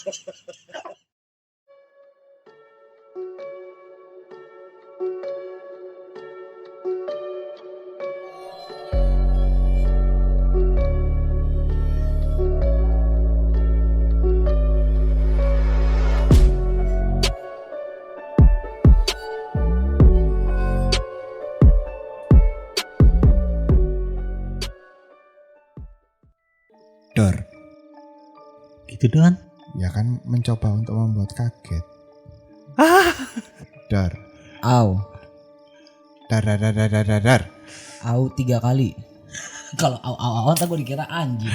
Dor. Gitu Don. Ya kan mencoba untuk membuat kaget. Dor. Au. Dar. Au 3 kali. Kalau au ntar gue dikira anjing.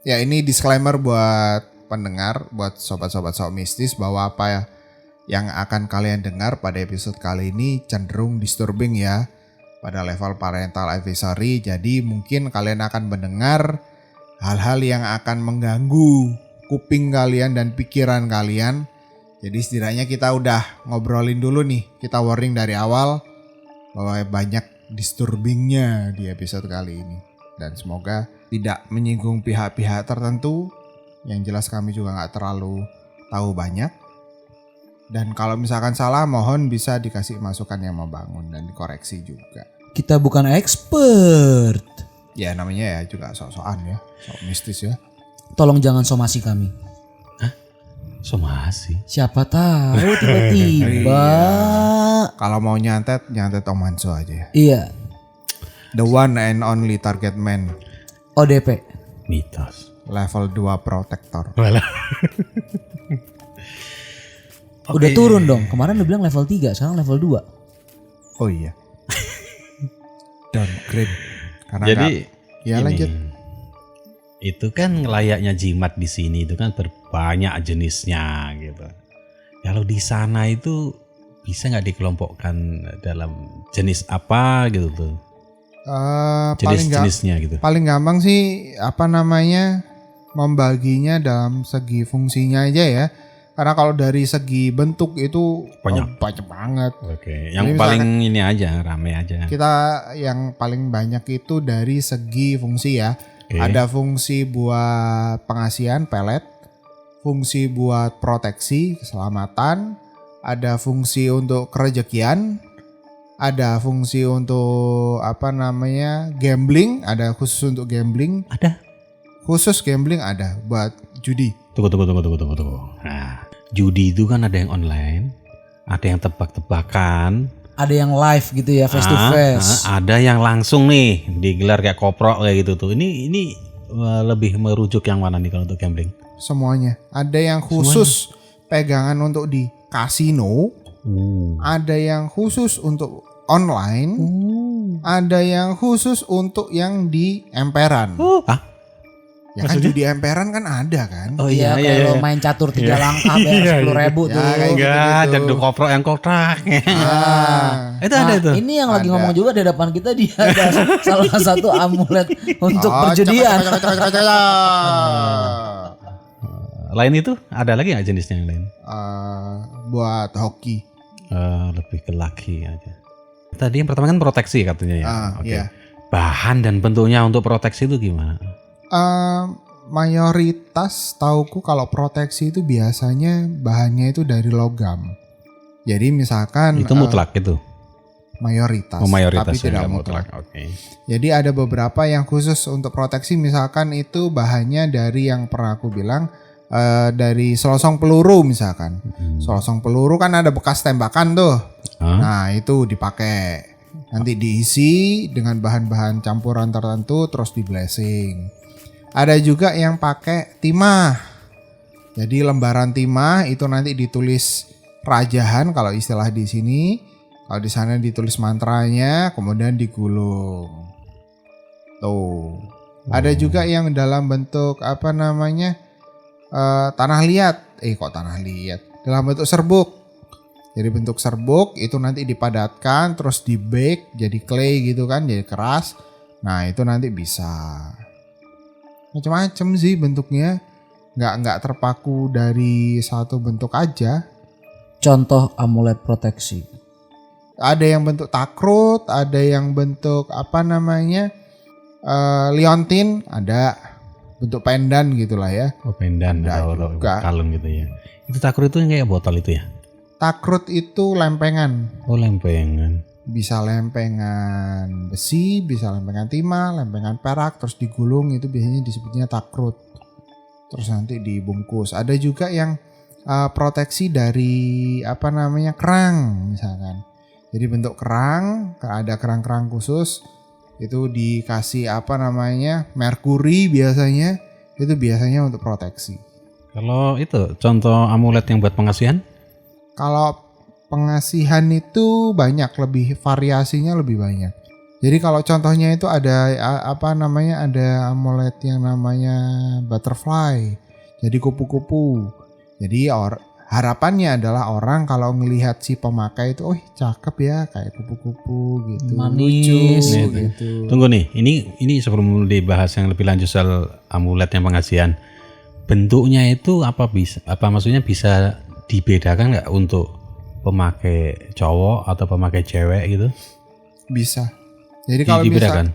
Ya ini disclaimer buat pendengar, buat sobat-sobat sok mistis bahwa apa ya yang akan kalian dengar pada episode kali ini cenderung disturbing ya. Pada level parental advisory, jadi mungkin kalian akan mendengar hal-hal yang akan mengganggu kuping kalian dan pikiran kalian. Jadi setidaknya kita udah ngobrolin dulu nih, kita warning dari awal bahwa banyak disturbingnya di episode kali ini. Dan semoga tidak menyinggung pihak-pihak tertentu, yang jelas kami juga gak terlalu tahu banyak. Dan kalau misalkan salah mohon bisa dikasih masukan yang membangun dan dikoreksi juga. Kita bukan expert. Ya namanya ya juga sok-sokan ya, sok mistis ya. Tolong jangan somasi kami. Somasi. Siapa tahu tiba-tiba. Kalau mau nyantet Om Manso aja ya. Iya. The one and only target man. ODP. Mitos. Level 2 protector. Udah turun dong. Kemarin lu bilang level 3, sekarang level 2. Oh iya. Downgrade. Karena Jadi ya ini, lanjut. Itu kan layaknya jimat di sini itu kan berbanyak jenisnya gitu. Kalau di sana itu bisa nggak dikelompokkan dalam jenis apa gitu tuh? Jenis-jenisnya gitu. Paling gampang sih apa namanya membaginya dalam segi fungsinya aja ya. Karena kalau dari segi bentuk itu Banyak banget. Oke, yang Jadi paling ini aja, rame aja. Kita yang paling banyak itu dari segi fungsi ya. Oke. Ada fungsi buat pengasihan pelet, fungsi buat proteksi, keselamatan, ada fungsi untuk kerejekian, ada fungsi untuk apa namanya gambling, ada khusus untuk gambling. Ada. Khusus gambling ada buat judi. Tunggu. Nah, judi itu kan ada yang online, ada yang tebak-tebakan, Ada yang live gitu ya, face to face. ada yang langsung nih digelar kayak koprok kayak gitu tuh. Ini lebih merujuk yang mana nih kalau untuk gambling? Semuanya. Ada yang khusus pegangan untuk di kasino, ada yang khusus untuk online, ada yang khusus untuk yang di emperan. Ya kan Maksudnya? judi emperan kan ada kan? Oh Iya, kalau main catur 3 langkah bayar 10.000 tuh. Ya, kayak Enggak, gitu. dan koprok yang kotak. Itu Nah, ada itu. ini yang lagi Ada. ngomong juga di depan kita dia ada salah satu amulet untuk perjudian. Lain itu ada lagi nggak jenisnya yang lain? Buat hoki. Lebih ke laki aja. Tadi yang pertama kan proteksi katanya ya. Oke. Iya. Bahan dan bentuknya untuk proteksi itu gimana? Mayoritas tauku kalau proteksi itu biasanya bahannya itu dari logam. Jadi misalkan Itu mutlak gitu. mayoritas, Mayoritas tapi ya, tidak nggak mutlak. Oke. Jadi ada beberapa yang khusus untuk proteksi, misalkan itu bahannya dari yang pernah aku bilang dari selosong peluru misalkan. Selosong peluru kan ada bekas tembakan tuh. Nah itu dipakai. Nanti diisi dengan bahan-bahan campuran tertentu terus di blessing. Ada juga yang pakai timah. Jadi lembaran timah itu nanti ditulis rajahan kalau istilah di sini. Kalau di sana ditulis mantranya, kemudian digulung. Tuh. Ada juga yang dalam bentuk apa namanya tanah liat. Kok tanah liat? Dalam bentuk serbuk. Jadi bentuk serbuk itu nanti dipadatkan, terus di bake jadi clay gitu kan, jadi keras. Nah itu nanti bisa. Macam-macam sih bentuknya, nggak terpaku dari satu bentuk aja. Contoh amulet proteksi. Ada yang bentuk takrut, ada yang bentuk apa namanya liontin, ada bentuk pendan gitulah ya. Oh pendan Ada atau juga. kalung gitu ya. Itu takrut itu yang kayak botol itu ya? Takrut itu lempengan. Oh lempengan. Bisa lempengan besi, bisa lempengan timah, lempengan perak, terus digulung, itu biasanya disebutnya takrut. Terus nanti dibungkus. Ada juga yang proteksi dari kerang misalkan. Jadi bentuk kerang, ada kerang-kerang khusus, itu dikasih merkuri biasanya, itu biasanya untuk proteksi. Kalau itu contoh amulet yang buat pengasihan? Kalau pengasihan itu banyak, lebih variasinya lebih banyak. Jadi kalau contohnya itu ada ada amulet yang namanya butterfly. Jadi kupu-kupu. Jadi harapannya adalah orang kalau ngelihat si pemakai itu, oh cakep ya kayak kupu-kupu gitu, Manis, lucu nih, gitu. Tunggu nih, ini sebelum dibahas yang lebih lanjut soal amulet yang pengasihan, bentuknya itu maksudnya bisa dibedakan nggak untuk pemakai cowok atau pemakai cewek gitu? Bisa. Jadi kalau dibedakan.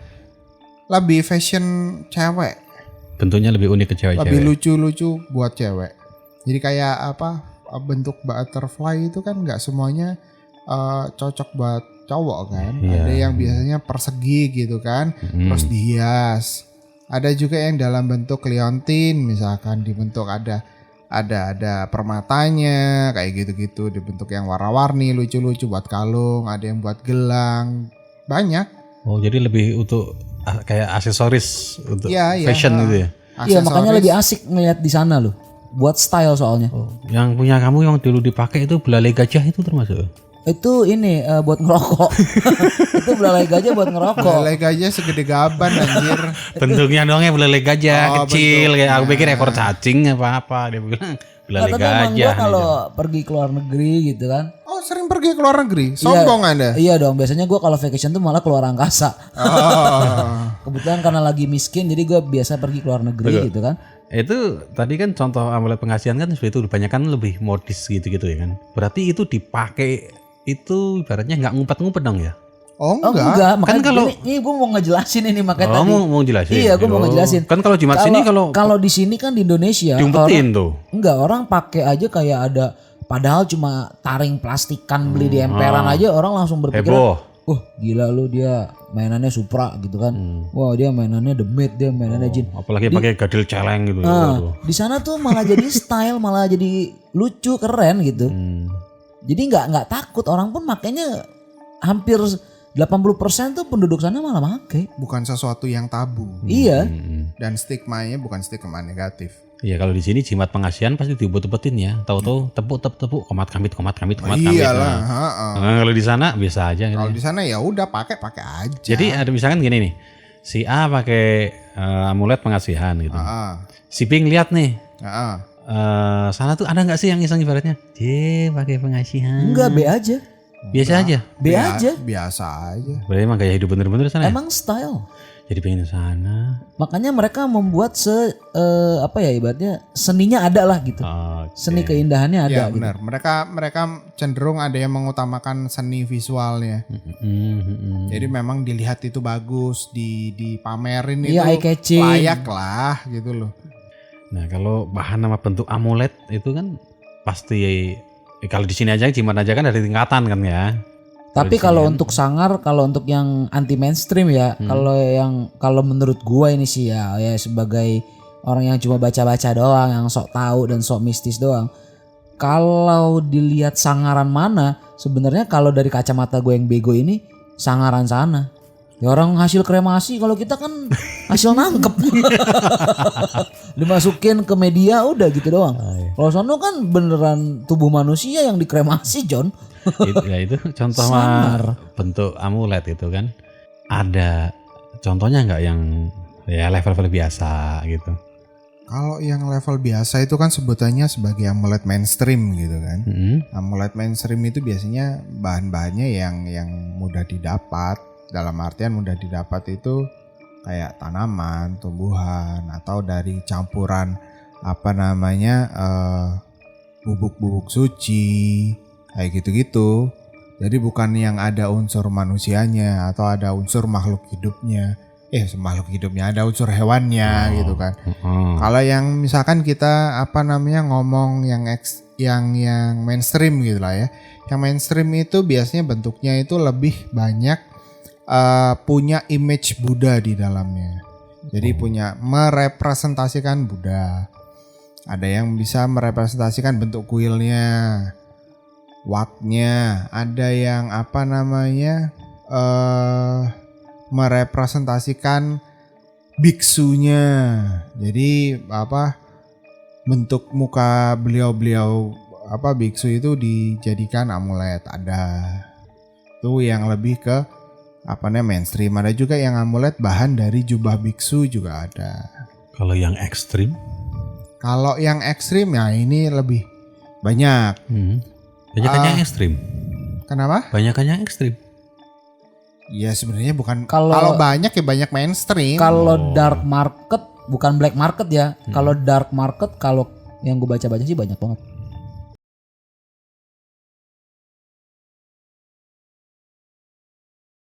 Lebih fashion cewek, Bentuknya lebih unik ke cewek-cewek. lebih lucu-lucu buat cewek. Jadi kayak bentuk butterfly itu kan nggak semuanya cocok buat cowok kan. Iya. Ada yang biasanya persegi gitu kan, terus dihias. Ada juga yang dalam bentuk liontin, misalkan dibentuk ada permatanya kayak gitu-gitu, dibentuk yang warna-warni lucu-lucu buat kalung, ada yang buat gelang, banyak. Oh jadi lebih untuk kayak aksesoris untuk Iya, fashion gitu ya? Iya, makanya Aksesoris. lebih asik ngeliat di sana loh. Buat style soalnya. Oh, yang punya kamu yang dulu dipakai itu belalai gajah itu termasuk? Itu ini buat ngerokok. Itu belalai gajah buat ngerokok. Belalai gajah segede gaban anjir. Bentuknya doangnya belalai gajah Oh, kecil kayak aku bentuknya. pikir ekor cacing apa dia bilang belalai Tapi emang gajah. gue kalau pergi ke luar negeri gitu kan. Oh, sering pergi ke luar negeri? Sombong Anda. Iya dong, biasanya gue kalau vacation tuh malah keluar angkasa. Oh. Kebetulan karena lagi miskin jadi gue biasa pergi ke luar negeri gitu kan. Itu tadi kan contoh amulet pengasihan kan seperti itu kebanyakan lebih modis gitu-gitu ya kan. Berarti itu dipakai itu ibaratnya nggak ngumpet-ngumpet dong ya? Oh Oh enggak. enggak, makanya kalau- ini gue mau ngejelasin ini makanya Oh tadi. mau jelasin? Iya, gue mau Oh. ngejelasin. Kan kalau Jumat sini kalau di sini kan di Indonesia diumpetin tuh. enggak, orang pakai aja kayak ada, padahal cuma taring plastikan beli di emperan aja orang langsung berpikir, Heboh. wah gila lu, dia mainannya Supra gitu kan. Wah dia mainannya The Mate, dia mainannya Jin. Apalagi pakai gadil celeng gitu. Nah, Waduh. di sana tuh malah jadi style, malah jadi lucu, keren gitu. Jadi nggak takut, orang pun makanya hampir 80% tuh penduduk sana malah pakai. Bukan sesuatu yang tabu. Iya. Dan stigmanya bukan stigma negatif. Iya kalau di sini jimat pengasihan pasti diubet-ubetin ya. Tahu-tahu tepuk komat kamit. Iyalah, Nah. heeh. Nah, kalau di sana biasa aja gitu. Kalau di sana ya udah pakai aja. Jadi ada misalkan gini nih. Si A pakai amulet pengasihan gitu. Heeh. Si B ngeliat nih. Heeh. Sana tuh ada nggak sih yang iseng ibaratnya? Pakai pengasihan. Enggak, B aja. Biasa aja. B aja. Biasa aja. Berarti emang gaya hidup bener-bener sana ya? Emang style. Jadi pengen ke sana. Makanya mereka membuat ibaratnya seninya ada lah gitu. Oke. Seni keindahannya ada Iya gitu. benar. Mereka cenderung ada yang mengutamakan seni visualnya. Jadi memang dilihat itu bagus, dipamerin itu Iya, eye catching. layak lah gitu loh. Nah kalau bahan sama bentuk amulet itu kan pasti kalau di sini aja jimat aja kan ada tingkatan kan ya. Tapi kalau untuk sangar, kalau untuk yang anti mainstream ya, kalau menurut gua ini sih ya sebagai orang yang cuma baca-baca doang, yang sok tahu dan sok mistis doang. Kalau dilihat sangaran mana, sebenarnya kalau dari kacamata gue yang bego ini sangaran sana. Ya orang hasil kremasi, kalau kita kan hasil nangkep. Dimasukin ke media udah gitu doang. Kalau sono kan beneran tubuh manusia yang dikremasi, John. itu contoh Sangar. bentuk amulet itu kan. Ada contohnya nggak yang ya level-level biasa gitu? Kalau yang level biasa itu kan sebutannya sebagai amulet mainstream gitu kan. Amulet mainstream itu biasanya bahan-bahannya yang mudah didapat. Dalam artian mudah didapat itu kayak tanaman, tumbuhan, atau dari campuran bubuk-bubuk suci kayak gitu-gitu. Jadi bukan yang ada unsur manusianya atau ada unsur makhluk hidupnya. makhluk hidupnya, ada unsur hewannya gitu kan. Heeh. Kalau yang misalkan kita ngomong yang mainstream gitu lah ya. Yang mainstream itu biasanya bentuknya itu lebih banyak punya image Buddha di dalamnya. Jadi punya merepresentasikan Buddha. Ada yang bisa merepresentasikan bentuk kuilnya, wattnya. Ada yang merepresentasikan biksunya. Jadi bentuk muka beliau biksu itu dijadikan amulet. Ada itu yang lebih ke mainstream. Ada juga yang amulet bahan dari jubah biksu juga ada. Kalau yang ekstrim? Kalau yang ekstrim ya ini lebih banyak. Banyakan yang ekstrim. Kenapa? Banyakan yang ekstrim. Ya sebenarnya bukan. Kalau banyak ya banyak mainstream. Kalau dark market bukan black market ya. Kalau dark market, kalau yang gue baca-baca sih banyak banget.